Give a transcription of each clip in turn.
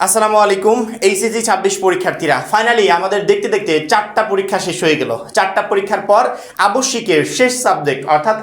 আসসালামু আলাইকুম এইচএসসি 26 পরীক্ষার্থীরা ফাইনালি আমাদের দেখতে দেখতে চারটা পরীক্ষা শেষ হয়ে গেল। চারটা পরীক্ষার পর আবশ্যিকের শেষ সাবজেক্ট অর্থাৎ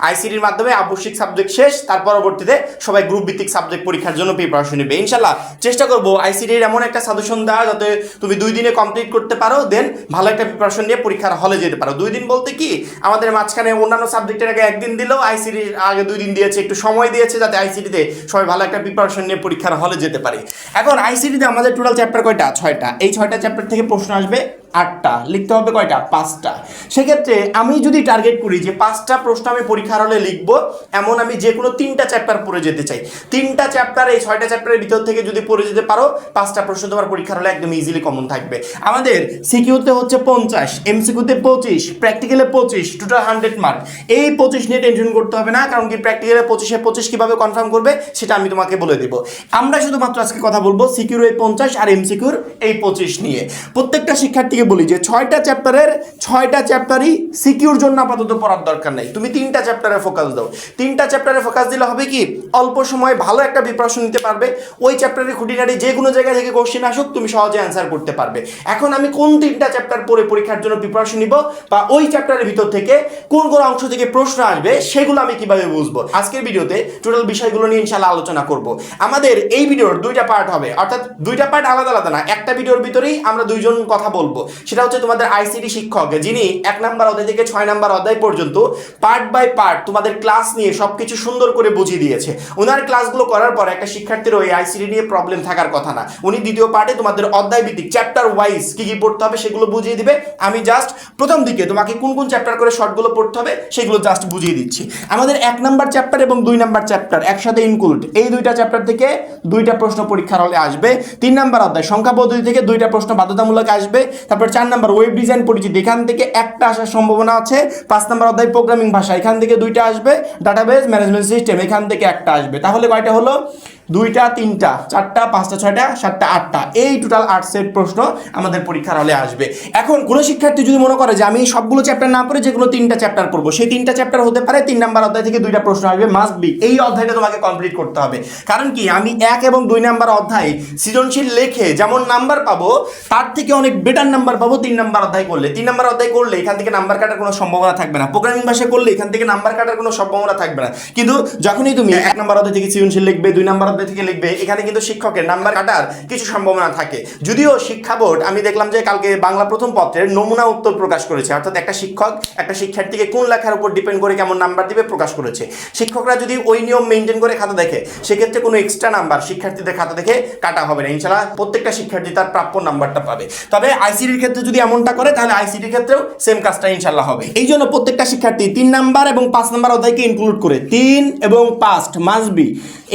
আইসিটির মাধ্যমে আবশ্যিক সাবজেক্ট শেষ। তার পরবর্তীতে সবাই গ্রুপ ভিত্তিক সাবজেক্ট পরীক্ষার জন্য প্রিপারেশন নেবে। ইনশাল্লাহ চেষ্টা করবো আইসিটির এমন একটা সাজেশন দেওয়া যাতে তুমি 2 দিনে কমপ্লিট করতে পারো, দেন ভালো একটা প্রিপারেশন নিয়ে পরীক্ষার হলে যেতে পারো। 2 দিন বলতে কি, আমাদের মাঝখানে অন্যান্য সাবজেক্টের আগে একদিন দিলেও আইসিটির আগে 2 দিন দিয়েছে, একটু সময় দিয়েছে যাতে আইসিটিতে সবাই ভালো একটা প্রিপারেশন নিয়ে পরীক্ষার হলে যেতে পারে। এখন আইসিটিতে আমাদের টোটাল চ্যাপ্টার কয়টা? 6টা। এই 6টা চ্যাপ্টার থেকে প্রশ্ন আসবে 8টা, লিখতে হবে কয়টা? 5টা। সেক্ষেত্রে আমি যদি টার্গেট করি যে 5টা প্রশ্ন আমি পরীক্ষার হলে লিখবো, এমন আমি যে কোনো 3টা চ্যাপ্টার পড়ে যেতে চাই। 3টা চ্যাপ্টার এই 6টা চ্যাপ্টারের ভিতর থেকে যদি পড়ে যেতে পারো, 5টা প্রশ্ন তোমার পরীক্ষার হলে একদম ইজিলি কমন থাকবে। আমাদের সিকিউতে হচ্ছে 50, এমসিকিউতে 25, প্র্যাকটিক্যালে 25, টোটাল 100 মার্ক। এই 25 নিয়ে টেনশন করতে হবে না, কারণ কি প্র্যাকটিক্যালে 25-এ 25 কিভাবে কনফার্ম করবে সেটা আমি তোমাকে বলে দেবো। আমরা শুধুমাত্র আজকে কথা বলবো সিকিউর এই 50 আর এমসিকিউর এই 25 নিয়ে। প্রত্যেকটা শিক্ষার্থীকে বলি যে 6টা চ্যাপ্টারের 6টা চ্যাপ্টারই সিকিউর জন্য আপাতত পড়ার দরকার নেই। তুমি 3টা চ্যাপ্টারে ফোকাস দাও। 3টা চ্যাপ্টারে ফোকাস দিলে হবে কি, অল্প সময় ভালো একটা প্রিপারেশন নিতে পারবে। ওই চ্যাপ্টারের খুঁটিনাটি যে কোনো জায়গা থেকে কোশ্চেন আসুক তুমি সহজে অ্যান্সার করতে পারবে। এখন আমি কোন 3টা চ্যাপ্টার পড়ে পরীক্ষার জন্য প্রিপারেশন নিব, বা ওই চ্যাপ্টারের ভিতর থেকে কোন কোন অংশ থেকে প্রশ্ন আসবে সেগুলো আমি কিভাবে বুঝবো, আজকের ভিডিওতে টোটাল বিষয়গুলো নিয়ে ইনশাআল্লাহ আলোচনা করব। আমাদের এই ভিডিওর 2টা পার্ট হবে, অর্থাৎ 2টা পার্ট আলাদা আলাদা না, একটা ভিডিওর ভিতরেই আমরা 2জন কথা বলবো। সেটা হচ্ছে তোমাদের আইসিটি শিক্ষক, যিনি 1 নাম্বার অধ্যায় থেকে 6 নাম্বার অধ্যায় পর্যন্ত পার্ট বাই পার্ট তোমাদের ক্লাস নিয়ে সবকিছু সুন্দর করে বুঝিয়ে দিয়েছে। ওনার ক্লাসগুলো করার পর একটা শিক্ষার্থীর ওই আইসিটি নিয়ে প্রবলেম থাকার কথা না। উনি দ্বিতীয় পার্টে তোমাদের অধ্যায় ভিত্তিক চ্যাপ্টার ওয়াইজ কি কি পড়তে হবে সেগুলো বুঝিয়ে দিবে। আমি জাস্ট প্রথম দিকে তোমাকে কোন কোন চ্যাপ্টার করে শর্টগুলো পড়তে হবে সেগুলো জাস্ট বুঝিয়ে দিচ্ছি। আমাদের 1 নাম্বার চ্যাপ্টার এবং 2 নাম্বার চ্যাপ্টার একসাথে ইনক্লুড, এই 2টা চ্যাপ্টার থেকে 2টা প্রশ্ন পরীক্ষার হলে আসবে। 3 নাম্বার অধ্যায় সংখ্যা পদ্ধতি থেকে 2টা প্রশ্ন বাধ্যতামূলক আসবে। তারপর 4 নাম্বার ওয়েব ডিজাইন পরিচিতি, এখান থেকে একটা আসার সম্ভাবনা আছে। 5 নাম্বার অধ্যায় প্রোগ্রামিং ভাষা, এখান থেকে 2টা আসবে। ডাটাবেস ম্যানেজমেন্ট সিস্টেম, এখান থেকে একটা আসবে। তাহলে কয়টা হলো? 2টা, 3টা, 4টা, 5টা, 6টা, 7টা, 8টা, এই টোটাল 8 সেট প্রশ্ন আমাদের পরীক্ষার হলে আসবে। এখন কোনো শিক্ষার্থী যদি মনে করে যে আমি সবগুলো চ্যাপ্টার না পড়ে যে কোনো 3টা চ্যাপ্টার পড়বো, সেই 3টা চ্যাপ্টার হতে পারে 3 নাম্বার অধ্যায় থেকে 2টা প্রশ্ন আসবে, মাস্ট বি। এই অধ্যায়টা তোমাকে কমপ্লিট করতে হবে। কারণ কি, আমি 1 এবং 2 নাম্বার অধ্যায় সৃজনশীল লেখে যেমন নাম্বার পাবো, তার থেকে অনেক বেটার নাম্বার পাবো 3 নাম্বার অধ্যায় করলে। 3 নাম্বার অধ্যায় করলে এখান থেকে নাম্বার কাটার কোনো সম্ভাবনা থাকবে না। প্রোগ্রামিং ভাষা করলে এখান থেকে নাম্বার কাটার কোনো সম্ভাবনা থাকবে না। কিন্তু যখনই তুমি 1 নাম্বার অধ্যায় থেকে সৃজনশীল লিখবে, 2 নাম্বার অধ্যায় থেকে লিখবে, এখানে কিন্তু শিক্ষকের নাম্বার কাটার কিছু সম্ভাবনা থাকে। যদিও শিক্ষা বোর্ড, আমি দেখলাম যে কালকে বাংলা প্রথম পত্রের নমুনা উত্তর প্রকাশ করেছে, অর্থাৎ একটা শিক্ষক একটা শিক্ষার্থীকে কোন লেখার উপর ডিপেন্ড করে কেমন নাম্বার দিবে প্রকাশ করেছে। শিক্ষকরা যদি ওই নিয়ম মেনটেন করে খাতা দেখে, সেক্ষেত্রে কোনো এক্সট্রা নাম্বার শিক্ষার্থীদের খাতা দেখে কাটা হবে না। ইনশাআল্লাহ প্রত্যেকটা শিক্ষার্থী তার প্রাপ্য নাম্বারটা পাবে। তবে আইসিটির ক্ষেত্রে যদি এমনটা করে, তাহলে আইসিটির ক্ষেত্রেও সেম কাজটা ইনশাআল্লাহ হবে। এই জন্য প্রত্যেকটা শিক্ষার্থী 3 নাম্বার এবং 5 নাম্বার অধ্যায়কে ইনক্লুড করে 3 এবং 5 মাস্ট বি,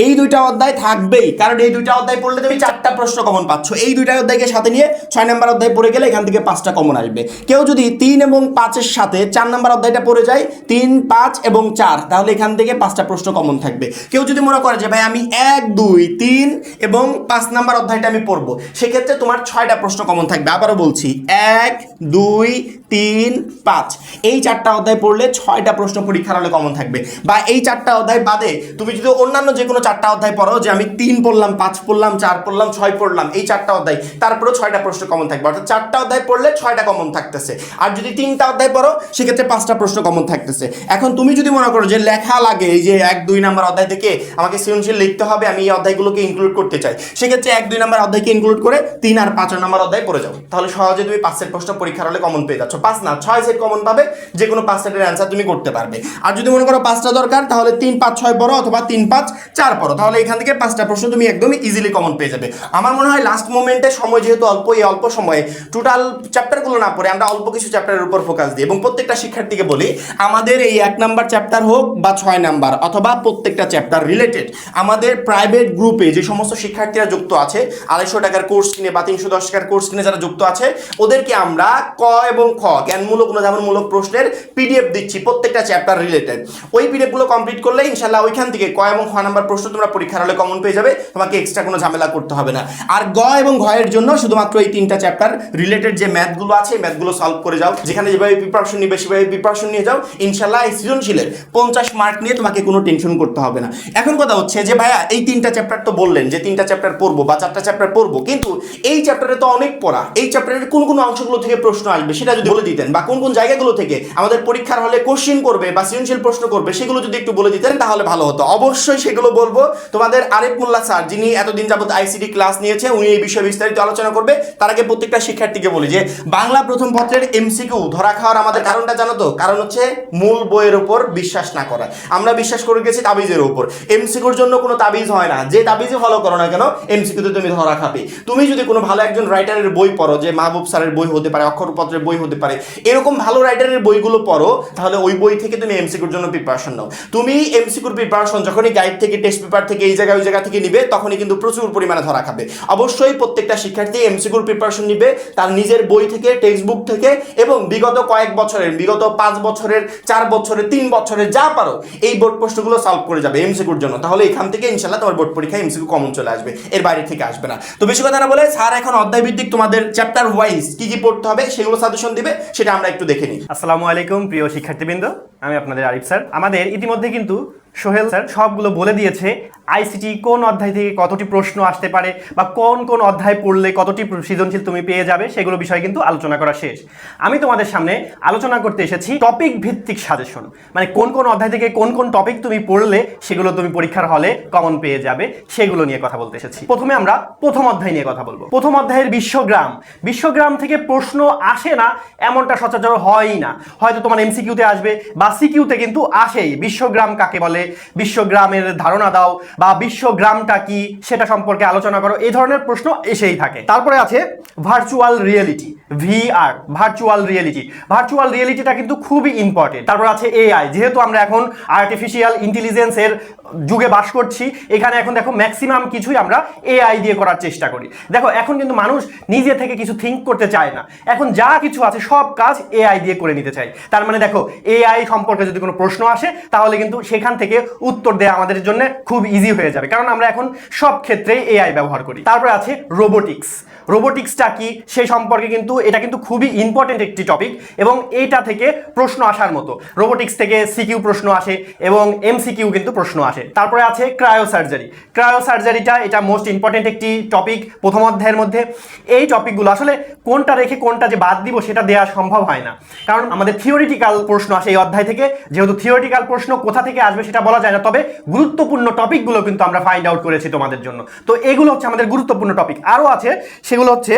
এই 2টা অধ্যায় থাকবেই। কারণ এই 2টা অধ্যায় পড়লে তুমি 4টা প্রশ্ন কমন পাচ্ছ। এই 2টা অধ্যায়কে সাথে নিয়ে 6 নাম্বার অধ্যায় পড়ে গেলে এখান থেকে 5টা কমন আসবে। কেউ যদি 3 এবং 5-এর সাথে 4 নাম্বার অধ্যায়টা পড়ে যায়, 3, 5 এবং 4, তাহলে এখান থেকে 5টা প্রশ্ন কমন থাকবে। কেউ যদি মনে করে যে ভাই আমি 1, 2, 3 এবং 5 নাম্বার অধ্যায়টা আমি পড়বো, সেক্ষেত্রে তোমার 6টা প্রশ্ন কমন থাকবে। আবারও বলছি, 1, 2, 3, 5, এই 4টা অধ্যায় পড়লে 6টা প্রশ্ন পরীক্ষার হলে কমন থাকবে। বা এই 4টা অধ্যায় বাদে তুমি যদি অন্যান্য যে কোনো 4টা অধ্যায় পড়ো, যে আমি 3 পড়লাম, 5 পড়লাম, 4 পড়লাম, 6 পড়লাম, এই 4টা অধ্যায়, তারপরেও 6টা প্রশ্ন কমন থাকবে। অর্থাৎ 4টা অধ্যায় পড়লে 6টা কমন থাকতেছে। আর যদি 3টা অধ্যায় পড়ো, সেক্ষেত্রে 5টা প্রশ্ন কমন থাকতেছে। এখন তুমি যদি মনে করো যে লেখা লাগে, এই যে 1, 2 নাম্বার অধ্যায় থেকে আমাকে সৃজনশীল লিখতে হবে, আমি এই অধ্যায়গুলোকে ইনক্লুড করতে চাই, সেক্ষেত্রে 1, 2 নাম্বার অধ্যায়কে ইনক্লুড করে 3 আর 5 নাম্বার অধ্যায় পড়ে যাও। তাহলে সহজে তুমি 5 সেট প্রশ্ন পরীক্ষার হলে কমন পেয়ে যাচ্ছ। 5 না, 6 সেট কমন পাবে, যে কোনো 5 সেটের অ্যান্সার তুমি করতে পারবে। আর যদি মনে করো 5টা দরকার, তাহলে 3, 5, 6 পড়ো, অথবা 3, 5, 4 পড়ো, তাহলে এখান থেকে 5টা প্রশ্ন তুমি একদমই ইজিলি কমন পেয়ে যাবে। আমার মনে হয় লাস্ট মোমেন্টে সময় যেহেতু অল্প, এই অল্প সময়ে টোটাল চ্যাপ্টারগুলো না পড়ে আমরা অল্প কিছু চ্যাপ্টারের উপর ফোকাস দিই। এবং প্রত্যেকটা শিক্ষার্থীকে বলি, আমাদের এই 1 নাম্বার চ্যাপ্টার হোক বা 6 নাম্বার, অথবা প্রত্যেকটা চ্যাপ্টার রিলেটেড আমাদের প্রাইভেট গ্রুপে যে সমস্ত শিক্ষার্থীরা যুক্ত আছে, 250 টাকার কোর্স কিনে বা 310 টাকার কোর্স কিনে যারা যুক্ত আছে, ওদেরকে আমরা ক এবং খ জ্ঞানমূলক অনুধাবনমূলক প্রশ্নের পিডিএফ দিচ্ছি প্রত্যেকটা চ্যাপ্টার রিলেটেড। ওই পিডিএফগুলো কমপ্লিট করলে ইনশাআল্লাহ ওইখান থেকে ক এবং খ নাম্বার প্রশ্ন তোমরা পরীক্ষার হলে কমন পেয়ে যাবে, তোমাকে এক্সট্রা কোনো ঝামেলা করতে হবে না। আর গ এবং ঘয়ের জন্য শুধুমাত্র এই 3টা চ্যাপ্টার রিলেটেড যে ম্যাথগুলো আছে ম্যাথগুলো সলভ করে যাও, যেখানে যেভাবে প্রিপারেশন নিবে সেভাবে প্রিপারেশন নিয়ে যাও, ইনশাল্লাহ এই সৃজনশীলের 50 মার্ক নিয়ে তোমাকে কোনো টেনশন করতে হবে না। এখন কথা হচ্ছে যে ভাইয়া এই 3টা চ্যাপ্টার তো বললেন যে 3টা চ্যাপ্টার পড়বো বা 4টা চ্যাপ্টার পড়বো, কিন্তু এই চ্যাপ্টারে তো অনেক পড়া, এই চ্যাপ্টারের কোন কোন অংশগুলো থেকে প্রশ্ন আসবে সেটা যদি বলে দিতেন, বা কোন কোন জায়গাগুলো থেকে আমাদের পরীক্ষার হলে কোশ্চেন করবে বা সৃজনশীল প্রশ্ন করবে সেগুলো যদি একটু বলে দিতেন তাহলে ভালো হতো। অবশ্যই সেগুলো বলবো। তোমাদের আরিফ মোল্লা স্যার, যিনি এতদিন যাবত আইসিটি ক্লাস নিয়েছে, উনি এই বিষয়ে বিস্তারিত আলোচনা করবে। তার আগে প্রত্যেকটা শিক্ষার্থীকে বলি যে বাংলা প্রথম পত্রের এমসিকিউ ধরা খাওয়ার আমাদের কারণটা জানো তো? কারণ হচ্ছে মূল বইয়ের উপর বিশ্বাস না করা। আমরা বিশ্বাস করে গেছি তাবিজের উপর। এমসিকিউর জন্য কোনো তাবিজ হয় না, যে তাবিজে ফলো করো না কেন এমসিকিউতে তুমি ধরা খাবে। তুমি যদি কোনো ভালো একজন রাইটারের বই পড়ো, যে মাহবুব স্যারের বই হতে পারে, অক্ষরপত্রের বই হতে পারে, এরকম ভালো রাইটারের বইগুলো পড়ো, তাহলে ওই বই থেকে তুমি এমসিকিউর জন্য প্রিপারেশন নাও। তুমি এমসিকিউর প্রিপারেশন যখনই গাইড থেকে, টেস্ট পেপার থেকে, এই জায়গা ওই জায়গা থেকে নিবে, তখনই কিন্তু প্রচুর পরিমাণে ধরা খাবে। অবশ্যই প্রত্যেকটা শিক্ষার্থী এমসিকিউর প্রিপারেশন নিবে তার নিজের বই থেকে, টেক্সট বুক থেকে, এবং বিগত কয়েক বছরের, বিগত 5 বছরের, 4 বছরের, 3 বছরের যা পারো এই বোর্ড প্রশ্নগুলো সলভ করে যাবে এমসিকিউর জন্য। তাহলে এখান থেকে ইনশাল্লাহ তোমার বোর্ড পরীক্ষায় এমসিকিউ কমন চলে আসবে, এর বাইরে থেকে আসবে না। তো বেশি কথা না বলে স্যার এখন অধ্যায় ভিত্তিক তোমাদের চ্যাপ্টার ওয়াইজ কি কি পড়তে হবে সেগুলো সাজেশন দিবে, সেটা আমরা একটু দেখে নিই। আসসালামু আলাইকুম প্রিয় শিক্ষার্থীবৃন্দ, আমি আপনাদের আরিফ স্যার। আমাদের ইতিমধ্যে কিন্তু সোহেল স্যার সবগুলো বলে দিয়েছে আইসিটি কোন অধ্যায় থেকে কতটি প্রশ্ন আসতে পারে বা কোন কোন অধ্যায় পড়লে কতটি সৃজনশীল তুমি পেয়ে যাবে, সেগুলো বিষয়ে কিন্তু আলোচনা করা শেষ। আমি তোমাদের সামনে আলোচনা করতে এসেছি টপিক ভিত্তিক সাজেশন, মানে কোন কোন অধ্যায় থেকে কোন কোন টপিক তুমি পড়লে সেগুলো তুমি পরীক্ষার হলে কমন পেয়ে যাবে, সেগুলো নিয়ে কথা বলতে এসেছি। প্রথমে আমরা প্রথম অধ্যায় নিয়ে কথা বলবো। প্রথম অধ্যায়ের বিশ্বগ্রাম। বিশ্বগ্রাম থেকে প্রশ্ন আসে না এমনটা সচরাচর হয়ই না, হয়তো তোমার এমসিকিউতে আসবে বা সিকিউতে কিন্তু আসেই। বিশ্বগ্রাম কাকে বলে, বিশ্বগ্রামের ধারণা দাও, বা বিশ্বগ্রামটা কি সেটা সম্পর্কে আলোচনা করো, এই ধরনের প্রশ্ন এসেই থাকে। তারপরে আছে virtual reality, VR, virtual reality. Virtual রিয়েলিটিটা কিন্তু খুবই ইম্পর্টেন্ট। তারপর আছে এআই, যেহেতু আমরা এখন আর্টিফিশিয়াল ইন্টেলিজেন্সের যুগে বাস করছি, এখানে এখন দেখো ম্যাক্সিমাম কিছুই আমরা এআই দিয়ে করার চেষ্টা করি। দেখো এখন কিন্তু মানুষ নিজে থেকে কিছু থিঙ্ক করতে চায় না, এখন যা কিছু আছে সব কাজ এআই দিয়ে করে নিতে চাই। তার মানে দেখো এআই সম্পর্কে যদি কোনো প্রশ্ন আসে তাহলে কিন্তু সেখান থেকে উত্তর দেওয়া আমাদের জন্য খুব ইজি হয়ে যাবে, কারণ আমরা এখন সব ক্ষেত্রেই এআই ব্যবহার করি। তারপরে আছে রোবোটিক্স। রোবোটিক্সটা কি সেই সম্পর্কে কিন্তু এটা কিন্তু খুবই ইম্পর্টেন্ট একটি টপিক, এবং এইটা থেকে প্রশ্ন আসার মতো। রোবোটিক্স থেকে সিকিউ প্রশ্ন আসে এবং এমসিকিউ কিন্তু প্রশ্ন আসে। তারপরে আছে ক্রায়োসার্জারি। ক্রায়োসার্জারিটা এটা মোস্ট ইম্পর্টেন্ট একটি টপিক প্রথম অধ্যায়ের মধ্যে। এই টপিকগুলো আসলে কোনটা রেখে কোনটা যে বাদ দিব সেটা দেওয়া সম্ভব হয় না, কারণ আমাদের থিওরিটিক্যাল প্রশ্ন আসে এই অধ্যায় থেকে। যেহেতু থিওরিটিক্যাল প্রশ্ন কোথা থেকে আসবে সেটা বলা যায় না, তবে গুরুত্বপূর্ণ টপিকগুলো কিন্তু আমরা ফাইন্ড আউট করেছি তোমাদের জন্য। তো এগুলো হচ্ছে আমাদের গুরুত্বপূর্ণ টপিক। আরও আছে, সেগুলো হচ্ছে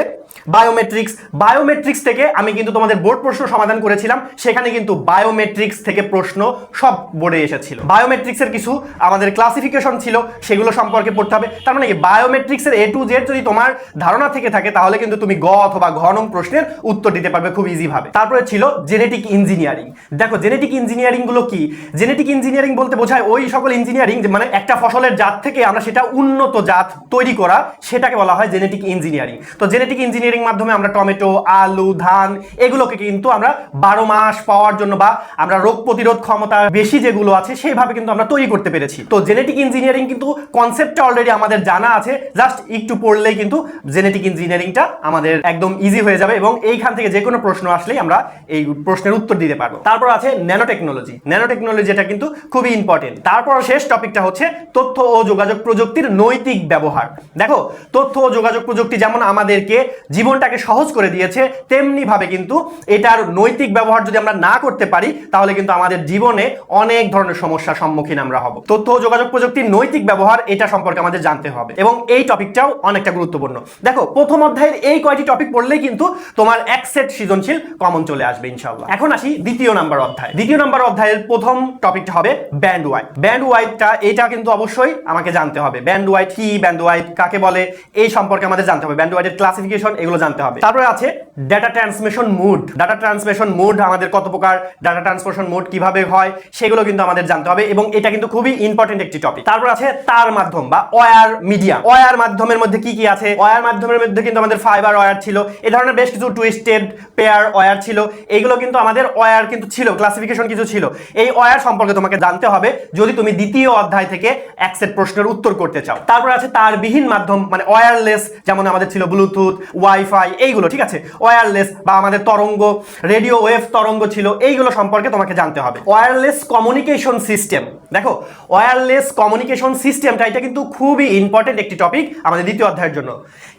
বায়োমেট্রিক্স। বায়োমেট্রিক্স থেকে আমি কিন্তু তোমাদের বোর্ড প্রশ্ন সমাধান করেছিলাম, সেখানে কিন্তু বায়োমেট্রিক্স থেকে প্রশ্ন সব বোর্ডে এসেছিল। বায়োমেট্রিক্সের কিছু আমাদের ক্লাসিফিকেশন ছিল, সেগুলো সম্পর্কে পড়তে হবে। তার মানে কি বায়োমেট্রিক্সের A to Z যদি তোমার ধারণা থেকে থাকে তাহলে কিন্তু তুমি গ অথবা ঘ নং প্রশ্নের উত্তর দিতে পারবে খুব ইজি ভাবে। তারপরে ছিল জেনেটিক ইঞ্জিনিয়ারিং। দেখো জেনেটিক ইঞ্জিনিয়ারিং গুলো কি? জেনেটিক ইঞ্জিনিয়ারিং বলতে বোঝায় ওই সকল ইঞ্জিনিয়ারিং মানে একটা ফসলের জাত থেকে আমরা সেটা উন্নত জাত তৈরি করা, সেটাকে বলা হয় জেনেটিক ইঞ্জিনিয়ারিং। তো জেনেটিক ইঞ্জিনিয়ারিং মাধ্যমে আমরা টমেটো, আলু, ধান এগুলোকে কিন্তু আমরা 12 মাস পাওয়ার জন্য বা আমরা রোগ প্রতিরোধ ক্ষমতা বেশি যেগুলো আছে সেইভাবে কিন্তু আমরা তৈরি করতে পেরেছি। তো জেনেটিক ইঞ্জিনিয়ারিং কিন্তু কনসেপ্টটা অলরেডি আমাদের জানা আছে, জাস্ট একটু পড়লেই কিন্তু জেনেটিক ইঞ্জিনিয়ারিংটা আমাদের একদম ইজি হয়ে যাবে, এবং এইখান থেকে যে কোনো প্রশ্ন আসলেই আমরা এই প্রশ্নের উত্তর দিতে পারবো। তারপর আছে ন্যানো টেকনোলজি। ন্যানো টেকনোলজিটা কিন্তু খুবই ইম্পর্টেন্ট। তারপর শেষ টপিকটা হচ্ছে তথ্য ও যোগাযোগ প্রযুক্তির নৈতিক ব্যবহার। দেখো তথ্য ও যোগাযোগ প্রযুক্তি যেমন আমাদেরকে জীবনটাকে সহজ করে দিয়েছে, তেমনি ভাবে কিন্তু এটার নৈতিক ব্যবহার যদি আমরা না করতে পারি তাহলে কিন্তু আমাদের জীবনে অনেক ধরনের সমস্যার সম্মুখীন আমরা হব। তথ্য ও যোগাযোগ প্রযুক্তির নৈতিক ব্যবহার এটা সম্পর্কে আমাদের জানতে হবে, এবং এই টপিকটাও অনেকটা গুরুত্বপূর্ণ। দেখো প্রথম অধ্যায়ের এই কয়টি টপিক পড়লেই কিন্তু তোমার এক সেট সৃজনশীল কমন চলে আসবে ইনশাআল্লাহ। এখন আসি দ্বিতীয় নাম্বার অধ্যায়। দ্বিতীয় নাম্বার অধ্যায়ের প্রথম টপিকটা হবে ব্যান্ড ওয়াইড। ব্যান্ড ওয়াইডটা এটা কিন্তু অবশ্যই আমাকে জানতে হবে। ব্যান্ড ওয়াইড কি, ব্যান্ড ওয়াইড কাকে বলে, এই সম্পর্কে আমাদের জানতে হবে। ব্যান্ড ওয়ার্ডের ক্লাসিফিকেশন এগুলো জানতে হবে। তারপরে আছে data transmission mode. Data transmission mode আমাদের কত প্রকার, ডাটা ট্রান্সমিশন মোড কিভাবে হয় সেগুলো কিন্তু আমাদের জানতে হবে এবং এটা কিন্তু খুবই ইম্পর্টেন্ট একটি টপিক। তারপর আছে তার মাধ্যম বা ওয়্যার মিডিয়া। ওয়্যার মাধ্যমের মধ্যে কি কি আছে? ওয়্যার মাধ্যমের মধ্যে কিন্তু আমাদের ফাইবার ওয়্যার ছিল, এই ধরনের বেশ কিছু টুইস্টেড পেয়ার ওয়্যার ছিল, এইগুলো কিন্তু আমাদের ওয়্যার কিন্তু ছিল, ক্লাসিফিকেশন কিছু ছিল। এই ওয়্যার সম্পর্কে তোমাকে জানতে হবে যদি তুমি দ্বিতীয় অধ্যায় থেকে এক সেট প্রশ্নের উত্তর করতে চাও। তারপর আছে তারবিহীন মাধ্যম, মানে ওয়্যারলেস, যেমন আমাদের ছিল ব্লুটুথ, ওয়াইফাই, এইগুলো ঠিক আছে। ওয়্যারলেস বা আমাদের তরঙ্গ, রেডিও ওয়েভ তরঙ্গ ছিল, এইগুলো সম্পর্কে তোমাকে জানতে হবে। ওয়্যারলেস কমিউনিকেশন সিস্টেম, দেখো ওয়্যারলেস কমিউনিকেশন সিস্টেমটা এটা কিন্তু খুবই ইম্পর্টেন্ট একটি টপিক আমাদের দ্বিতীয় অধ্যায়ের জন্য,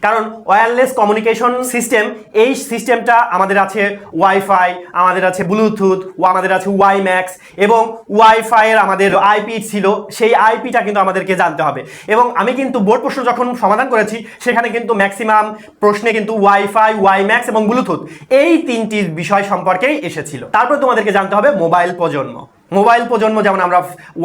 কারণ ওয়্যারলেস কমিউনিকেশন সিস্টেম, এই সিস্টেমটা আমাদের আছে ওয়াইফাই, আমাদের আছে ব্লুটুথ, আমাদের আছে ওয়াইম্যাক্স এবং ওয়াইফাই এর আমাদের আইপি ছিল, সেই আইপিটা কিন্তু আমাদেরকে জানতে হবে। এবং আমি কিন্তু বোর্ড প্রশ্ন যখন সমাধান করেছি সেখানে কিন্তু ম্যাক্সিমাম প্রশ্নে কিন্তু ওয়াইফাই, ওয়াইম্যাক্স এবং ব্লুটুথ এই তিনটি বিষয় সম্পর্কেই এসেছিল। তারপর তোমাদেরকে জানতে হবে মোবাইল প্রজন্ম। মোবাইল প্রজন্ম যেমন আমরা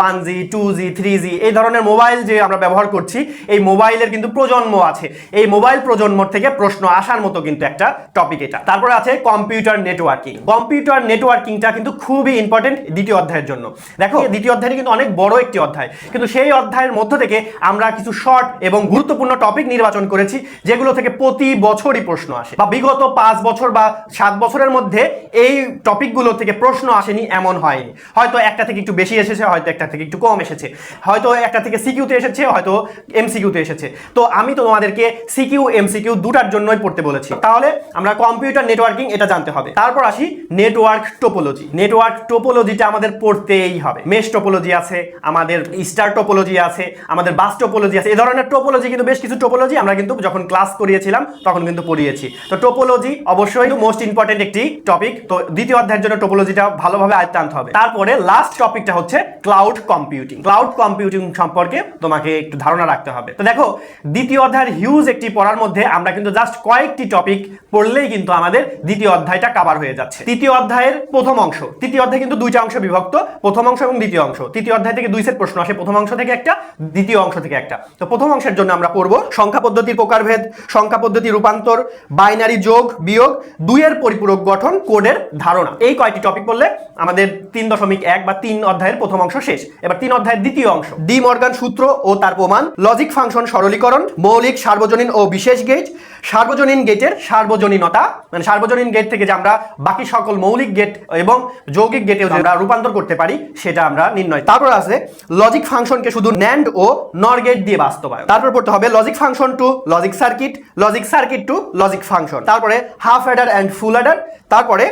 1G 2G 3G এই ধরনের মোবাইল যে আমরা ব্যবহার করছি, এই মোবাইলের কিন্তু প্রজন্ম আছে, এই মোবাইল প্রজন্ম থেকে প্রশ্ন আসার মতো কিন্তু একটা টপিক এটা। তারপরে আছে কম্পিউটার নেটওয়ার্কিং। কম্পিউটার নেটওয়ার্কিংটা কিন্তু খুবই ইম্পর্টেন্ট দ্বিতীয় অধ্যায়ের জন্য। দেখো দ্বিতীয় অধ্যায়টি কিন্তু অনেক বড় একটি অধ্যায়, কিন্তু সেই অধ্যায়ের মধ্য থেকে আমরা কিছু শর্ট এবং গুরুত্বপূর্ণ টপিক নির্বাচন করেছি যেগুলো থেকে প্রতি বছরই প্রশ্ন আসে, বা বিগত 5 বছর বা 7 বছরের মধ্যে এই টপিকগুলো থেকে প্রশ্ন আসেনি এমন হয়নি। হয়তো একটা থেকে একটু বেশি এসেছে, হয়তো একটা থেকে একটু কম এসেছে, হয়তো একটা থেকে সিকিউতে এসেছে, হয়তো এমসিকিউতে এসেছে। তো আমি তো তোমাদেরকে সিকিউ এমসিকিউ দুটার জন্যই পড়তে বলেছি। তাহলে আমরা কম্পিউটার নেটওয়ার্কিং এটা জানতে হবে। তারপর আসি নেটওয়ার্ক টোপোলজি। নেটওয়ার্ক টোপোলজিটা আমাদের পড়তেই হবে। মেশ টোপোলজি আছে, আমাদের স্টার টোপোলজি আছে, আমাদের বাস টোপোলজি আছে, এই ধরনের টোপোলজি কিন্তু বেশ কিছু টোপোলজি আমরা কিন্তু যখন ক্লাস করিয়েছিলাম তখন কিন্তু পড়িয়েছি। তো টোপোলজি অবশ্যই মোস্ট ইম্পর্টেন্ট একটি টপিক, তো দ্বিতীয় অধ্যায়ের জন্য টোপোলজিটা ভালোভাবে আয়ত্তে আনতে হবে। তারপরে লাস্ট টপিকটা হচ্ছে ক্লাউড কম্পিউটিং। ক্লাউড কম্পিউটিং সম্পর্কে তোমাকে একটু ধারণা রাখতে হবে। তো দেখো দ্বিতীয় অধ্যায়ের হিউজ একটি পড়ার মধ্যে আমরা কিন্তু জাস্ট কয়েকটি টপিক পড়লেই কিন্তু আমাদের দ্বিতীয় অধ্যায়টা কভার হয়ে যাচ্ছে। তৃতীয় অধ্যায়ের প্রথম অংশ, তৃতীয় অধ্যায় কিন্তু দুইটা অংশে বিভক্ত, প্রথম অংশ এবং দ্বিতীয় অংশ। তৃতীয় অধ্যায় থেকে দুই সেট প্রশ্ন আসে, প্রথম অংশ থেকে একটা, দ্বিতীয় অংশ থেকে একটা। তো প্রথম অংশের জন্য আমরা পড়ব সংখ্যা পদ্ধতির প্রকারভেদ, সংখ্যা পদ্ধতি রূপান্তর, বাইনারি যোগ বিয়োগ, দুইয়ের পরিপূরক গঠন, কোডের ধারণা। এই কয়টি টপিক পড়লে আমাদের 3.1 বা 3 অধ্যায়ের প্রথম অংশ শেষ। এবার 3 অধ্যায়ের দ্বিতীয় অংশ, ডি মর্গান সূত্র ও তার প্রমাণ, লজিক ফাংশন সরলীকরণ, মৌলিক সার্বজনীন ও বিশেষ গেট, সার্বজনীন গেটের সার্বজনীনতা, মানে সার্বজনীন গেট থেকে যে আমরা বাকি সকল মৌলিক গেট এবং যৌগিক গেটেও আমরা রূপান্তর করতে পারি সেটা আমরা নির্ণয়। তারপর আছে লজিক ফাংশনকে শুধু ন্যান্ড ও নর গেট দিয়ে বাস্তবায়ন। তারপর পড়তে হবে logic function to logic circuit, logic circuit to logic function. তারপরে half adder and full adder, তারপরে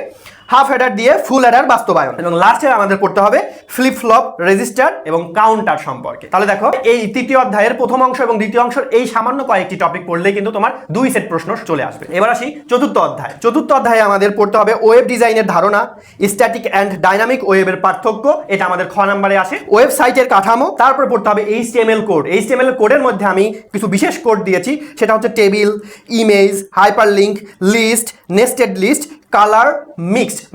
হাফ অ্যাডার দিয়ে ফুল অ্যাডার বাস্তবায়ন, এবং লাস্টে আমাদের পড়তে হবে ফ্লিপ ফ্লপ, রেজিস্টার এবং কাউন্টার সম্পর্কে। তাহলে দেখো এই তৃতীয় অধ্যায়ের প্রথম অংশ এবং দ্বিতীয় অংশের এই সামান্য কয়েকটি টপিক পড়লেই কিন্তু তোমার দুই সেট প্রশ্ন চলে আসবে। এবার আসি চতুর্থ অধ্যায়। চতুর্থ অধ্যায়ে আমাদের পড়তে হবে ওয়েব ডিজাইনের ধারণা, স্ট্যাটিক অ্যান্ড ডাইনামিক ওয়েবের পার্থক্য, এটা আমাদের খ নম্বরে আসে। ওয়েবসাইটের কাঠামো, তারপর পড়তে হবে এইচটিএমএল কোড। এইচটিএমএল কোডের মধ্যে আমি কিছু বিশেষ কোড দিয়েছি, সেটা হচ্ছে table, image, hyperlink, list, nested list, colour,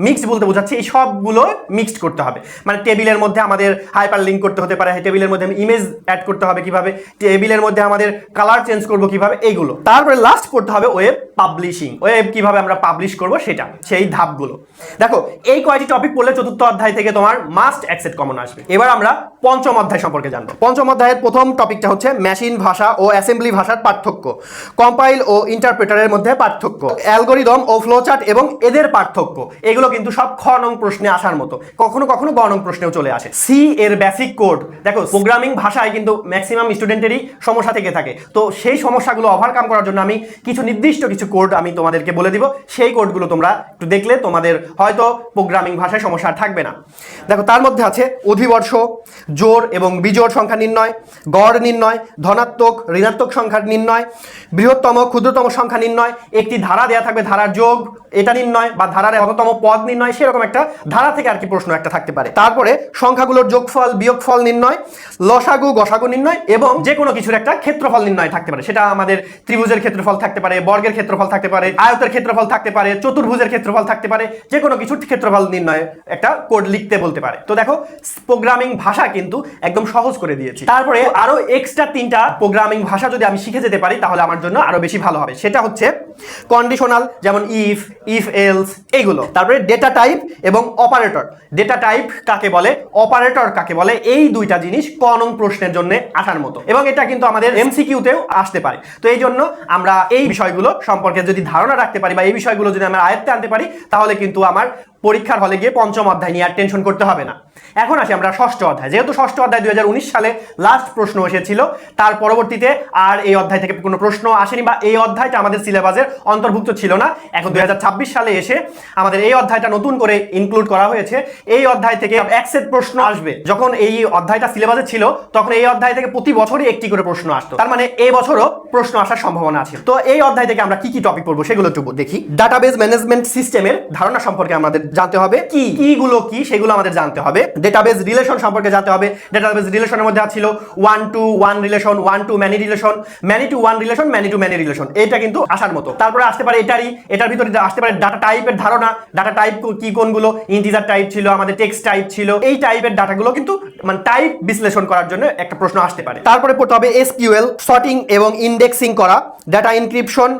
mixed বলতে বোঝাচ্ছে এই সবগুলো মিক্সড করতে হবে। মানে টেবিলের মধ্যে আমাদের হাইপার লিঙ্ক করতে হতে পারে, টেবিলের মধ্যে ইমেজ অ্যাড করতে হবে কিভাবে, টেবিলের মধ্যে আমাদের কালার চেঞ্জ করব কিভাবে, এইগুলো। তারপরে লাস্ট করতে হবে ওয়েব পাবলিশিং, ওয়েব কিভাবে আমরা পাবলিশ করব সেটা, সেই ধাপগুলো। দেখো এই কয়টি টপিক পড়লে চতুর্থ অধ্যায় থেকে তোমার মাস্ট অ্যাকসেপ্ট কমন আসবে। এবার আমরা পঞ্চম অধ্যায় সম্পর্কে জানবো। পঞ্চম অধ্যায়ের প্রথম টপিকটা হচ্ছে মেশিন ভাষা ও অ্যাসেম্বলি ভাষার পার্থক্য, কম্পাইল ও ইন্টারপ্রেটারের মধ্যে পার্থক্য, অ্যালগরিদম ও ফ্লোচার্ট এবং এদের পার্থক্য। এগুলো কিন্তু সব খ নং প্রশ্নে আসার মতো, কখনো কখনো গ নং প্রশ্নেও চলে আসে। সি এর বেসিক কোড, দেখো প্রোগ্রামিং ভাষায় কিন্তু ম্যাক্সিমাম স্টুডেন্টেরই সমস্যা থেকে থাকে, তো সেই সমস্যাগুলো ওভারকাম করার জন্য আমি কিছু নির্দিষ্ট কিছু কোড আমি তোমাদেরকে বলে দিব, সেই কোডগুলো তোমরা একটু দেখলে তোমাদের হয়তো প্রোগ্রামিং ভাষায় সমস্যা থাকবে না। দেখো তার মধ্যে আছে অধিবর্ষ, জোড় এবং বিজোড় সংখ্যা নির্ণয়, গড় নির্ণয়, ধনাত্মক ঋণাত্মক সংখ্যার নির্ণয়, বৃহত্তম ক্ষুদ্রতম সংখ্যা নির্ণয়, একটি ধারা দেয়া থাকবে ধারার যোগ এটা নির্ণয়, বা ধারার কততম পদ নির্ণয়, সেরকম একটা ধারা থেকে আর কি প্রশ্ন একটা থাকতে পারে। তারপরে সংখ্যাগুলোর যোগফল বিয়োগফল নির্ণয়, লসাগু গসাগু নির্ণয় এবং যে কোনো কিছুর একটা ক্ষেত্রফল নির্ণয় থাকতে পারে। সেটা আমাদের ত্রিভুজের ক্ষেত্রফল থাকতে পারে, বর্গের ক্ষেত্রফল থাকতে পারে, আয়তের ক্ষেত্রফল থাকতে পারে, চতুর্ভুজের ক্ষেত্রফল থাকতে পারে, যে কোনো কিছুর ক্ষেত্রফল নির্ণয় একটা কোড লিখতে বলতে পারে। তো দেখো প্রোগ্রামিং ভাষা কিন্তু একদম সহজ করে দিয়েছি। তারপরে আরো এক্সট্রা 3টা প্রোগ্রামিং ভাষা যদি আমি শিখে যেতে পারি তাহলে আমার জন্য আরো বেশি ভালো হবে। সেটা হচ্ছে কন্ডিশনাল, যেমন ইফ এলস এইগুলো। তারপরে ডেটা টাইপ এবং অপারেটর। ডেটা টাইপ কাকে বলে, অপারেটর কাকে বলে, এই দুইটা জিনিস ক নং প্রশ্নের জন্য আসার মতো, এবং এটা কিন্তু আমাদের এমসিকিউতেও আসতে পারে। তো এই জন্য আমরা এই বিষয়গুলো সম্পর্কে যদি ধারণা রাখতে পারি বা এই বিষয়গুলো যদি আমরা আয়ত্তে আনতে পারি তাহলে কিন্তু আমার পরীক্ষার হলে গিয়ে পঞ্চম অধ্যায় নিয়ে আর টেনশন করতে হবে না। এখন আসি আমরা ষষ্ঠ অধ্যায়। যেহেতু ষষ্ঠ অধ্যায় 2019 সালে লাস্ট প্রশ্ন এসেছিল, তার পরবর্তীতে আর এই অধ্যায় থেকে কোনো প্রশ্ন আসেনি বা এই অধ্যায়টা আমাদের সিলেবাসের অন্তর্ভুক্ত ছিল না। এখন 2026 সালে এসে আমাদের এই অধ্যায়টা নতুন করে ইনক্লুড করা হয়েছে। এই অধ্যায় থেকে এক সেট প্রশ্ন আসবে। যখন এই অধ্যায়টা সিলেবাসে ছিল তখন এই অধ্যায় থেকে প্রতি বছরই একটি করে প্রশ্ন আসতো, তার মানে এই বছরও প্রশ্ন আসার সম্ভাবনা আছে। তো এই অধ্যায় থেকে আমরা কি কি টপিক পড়বো সেগুলো একটু দেখি। ডাটাবেজ ম্যানেজমেন্ট সিস্টেমের ধারণা সম্পর্কে আমাদের জানতে হবে, কিগুলো কি সেগুলো আমাদের জানতে হবে। ডেটাবেজ রিলেশন সম্পর্কে জানতে হবে। ডেটাবেজ রিলেশনের মধ্যে ছিল 1 to 1 relation, 1 to many relation, many to 1 relation, many to many relation. এটা কিন্তু আসার মতো। তারপরে আসতে পারে এটার ভিতরে আসতে পারে ডাটা টাইপের ধারণা। ডাটা টাইপ কি কোনগুলো, ইন্টিজার টাইপ ছিল, আমাদের টেক্সট টাইপ ছিল। এই টাইপের ডাটাগুলো কিন্তু মানে টাইপ বিশ্লেষণ করার জন্য একটা প্রশ্ন আসতে পারে। তারপরে পড়তে হবে এসকিউএল, সর্টিং এবং ইন্ডেক্সিং করা, data encryption,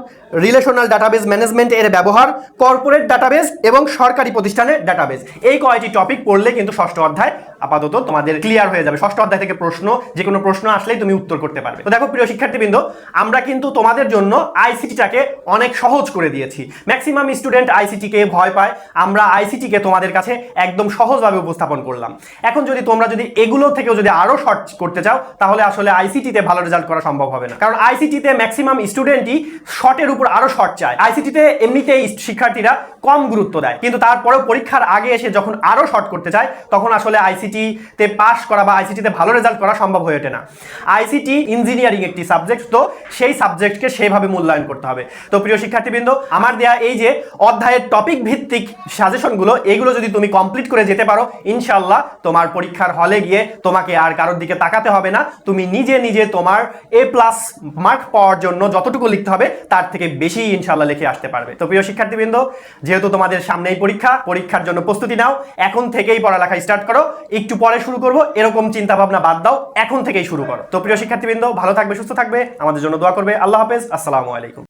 relational database management এর ব্যবহার, কর্পোরেট ডাটাবেজ এবং সরকারি প্রতিষ্ঠানের ডাটাবেজ। এই কয়টি টপিক পড়লে কিন্তু ষষ্ঠ অধ্যায় আপাতত তোমাদের ক্লিয়ার হয়ে যাবে। ষষ্ঠ অধ্যায় থেকে প্রশ্ন, যে কোনো প্রশ্ন আসলেই তুমি উত্তর করতে পারবে। তো দেখো প্রিয় শিক্ষার্থীবৃন্দ, আমরা কিন্তু তোমাদের জন্য আইসিটিটাকে অনেক সহজ করে দিয়েছি। ম্যাক্সিমাম স্টুডেন্ট আইসিটিকে ভয় পায়, আমরা আইসিটিকে তোমাদের কাছে একদম সহজভাবে উপস্থাপন করলাম। এখন তোমরা যদি এগুলো থেকেও যদি আরো শর্ট করতে চাও তাহলে আসলে আইসিটিতে ভালো রেজাল্ট করা সম্ভব হবে না, কারণ আইসিটিতে ম্যাক্সিমাম স্টুডেন্টই শর্টের উপর আরো শর্ট চায়। আইসিটিতে এমনিতেই শিক্ষার্থীরা কম গুরুত্ব দেয়, কিন্তু তারপরেও পরীক্ষার আগে এসে যখন আরো শর্ট করতে চায় তখন আসলে আইসিটিতে পাস করা বা আইসিটিতে ভালো রেজাল্ট করা সম্ভব হয়ে ওঠে না। আইসিটি ইঞ্জিনিয়ারিং একটি সাবজেক্ট, তো সেই সাবজেক্টকে সেভাবে মূল্যায়ন করতে হবে। তো প্রিয় শিক্ষার্থীবৃন্দ, আমার দেয়া এই যে অধ্যায়ের টপিক ভিত্তিক সাজেশনগুলো, এগুলো যদি তুমি কমপ্লিট করে যেতে পারো, ইনশাআল্লাহ তোমার পরীক্ষার হলে গিয়ে তোমাকে আর কারোর দিকে তাকাতে হবে না। তুমি নিজে নিজে তোমার A+ মার্ক পাওয়ার জন্য যতটুকু লিখতে হবে তার থেকে বেশি ইনশাআল্লাহ লিখে আসতে পারবে। তো প্রিয় শিক্ষার্থীবৃন্দ, যেহেতু তোমাদের সামনেই পরীক্ষার জন্য প্রস্তুতি নাও, এখন থেকেই পড়ালেখা স্টার্ট করো। একটু পরে শুরু করব এরকম চিন্তা ভাবনা বাদ দাও, এখন থেকেই শুরু করো। তো প্রিয় শিক্ষার্থীবৃন্দ, ভালো থাকবে, সুস্থ থাকবে, আমাদের জন্য দোয়া করবে। আল্লাহ হাফেজ, আসসালামু আলাইকুম।